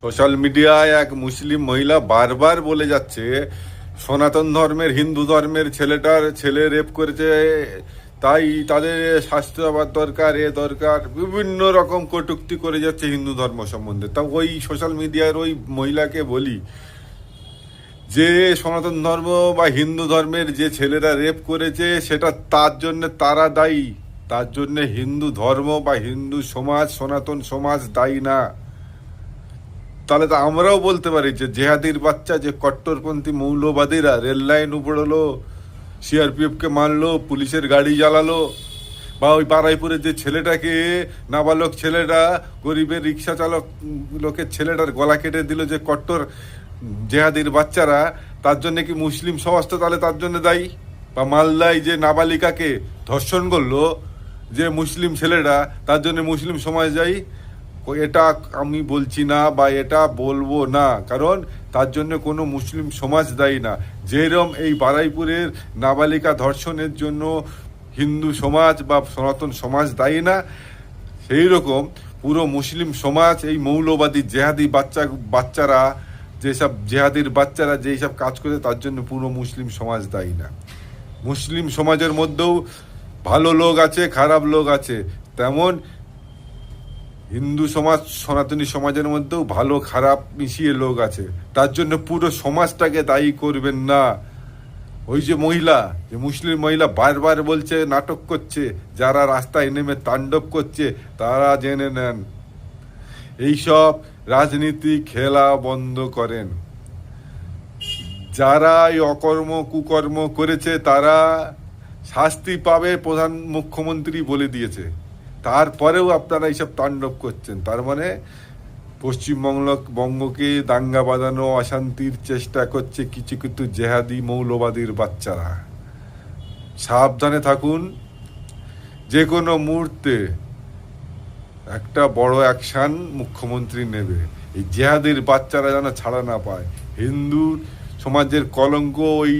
Social মিডিয়ায় এক মুসলিম মহিলা বারবার বলে যাচ্ছে সনাতন ধর্মের হিন্দু ধর্মের ছেলে রেপ করেছে, তাই তাদের শাস্তি হওয়ার দরকার, এ দরকার, বিভিন্ন রকম কটূক্তি করে যাচ্ছে হিন্দু ধর্ম সম্বন্ধে। তা ওই সোশ্যাল মিডিয়ার ওই মহিলাকে বলি যে সনাতন ধর্ম বা হিন্দু ধর্মের যে ছেলেরা রেপ করেছে সেটা তার জন্য তারা দায়ী, তার জন্য হিন্দু ধর্ম বা হিন্দু সমাজ, সনাতন সমাজ দায়ী না। তাহলে তো আমরাও বলতে পারি যে জেহাদির বাচ্চা, যে কট্টরপন্থী মৌলবাদীরা রেল লাইন উপড়লো, সিআরপিএফকে মারলো, পুলিশের গাড়ি জ্বালালো, বা ওই বারাইপুরের যে ছেলেটাকে, নাবালক ছেলেটা, গরিবের রিক্সা চালক লোকের ছেলেটার গলা কেটে দিল, যে কট্টর জেহাদির বাচ্চারা, তার জন্য কি মুসলিম সমাজ তো তাহলে তার জন্য দায়ী? বা মালদায় যে নাবালিকাকে ধর্ষণ করলো যে মুসলিম ছেলেটা, তার জন্য মুসলিম সমাজ দায়ী? এটা আমি বলছি না বা এটা বলবো না, কারণ তার জন্য কোনো মুসলিম সমাজ দায়ী না। যেরকম এই বারাইপুরের নাবালিকা ধর্ষণের জন্য হিন্দু সমাজ বা সনাতন সমাজ দায়ী না, সেই রকম পুরো মুসলিম সমাজ, এই মৌলবাদী জেহাদি বাচ্চারা, যেসব জেহাদির বাচ্চারা যেই সব কাজ করে, তার জন্য পুরো মুসলিম সমাজ দায়ী না। মুসলিম সমাজের মধ্যেও ভালো লোক আছে, খারাপ লোক আছে, তেমন হিন্দু সমাজ, সনাতনী সমাজের মধ্যেও ভালো খারাপ মিশিয়ে লোক আছে। তার জন্য পুরো সমাজটাকে দায়ী করবেন না। ওই যে মহিলা, যে মুসলিম মহিলা বারবার বলছে, নাটক করছে, যারা রাস্তায় নেমে তাণ্ডব করছে তারা জেনে নেন, এইসব রাজনীতি খেলা বন্ধ করেন। যারা এই অকর্ম কুকর্ম করেছে তারা শাস্তি পাবে, প্রধান মুখ্যমন্ত্রী বলে দিয়েছে। তারপরেও আপনারা এইসব তাণ্ডব করছেন, তার মানে পশ্চিমবঙ্গকে দাঙ্গা বাঁধানো, অশান্তির চেষ্টা করছে কিছু কিছু জেহাদি মৌলবাদীর বাচ্চারা। সাবধানে থাকুন, যে কোনো মুহূর্তে একটা বড় অ্যাকশন মুখ্যমন্ত্রী নেবে। এই জেহাদির বাচ্চারা যেন ছাড়া না পায়। হিন্দু সমাজের কলঙ্ক ওই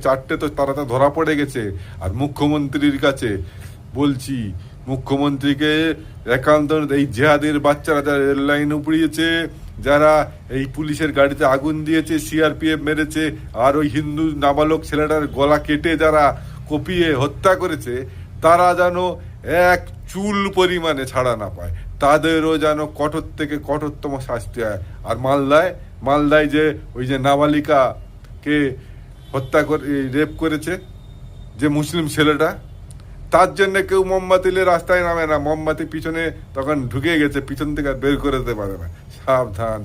চারটে তো তারা তো ধরা পড়ে গেছে। আর মুখ্যমন্ত্রীর কাছে বলছি, মুখ্যমন্ত্রীকে একান্ত, এই জেহাদের বাচ্চারা যারা রেল লাইন উপড়িয়েছে, যারা এই পুলিশের গাড়িতে আগুন দিয়েছে, সিআরপিএফ মেরেছে, আর ওই হিন্দু নাবালক ছেলেটার গলা কেটে যারা কপিয়ে হত্যা করেছে, তারা যেন এক চুল পরিমাণে ছাড়া না পায়, তাদেরও যেন কঠোর থেকে কঠোরতম শাস্তি হয়। আর মালদায় যে ওই যে নাবালিকাকে হত্যা করে রেপ করেছে যে মুসলিম ছেলেটা, তার জন্য কেউ মোমবাতি রাস্তায় নামে না। মোমবাতি পিছনে তখন ঢুকে গেছে, পিছন থেকে আর বের করে দিতে পারে না। সাবধান।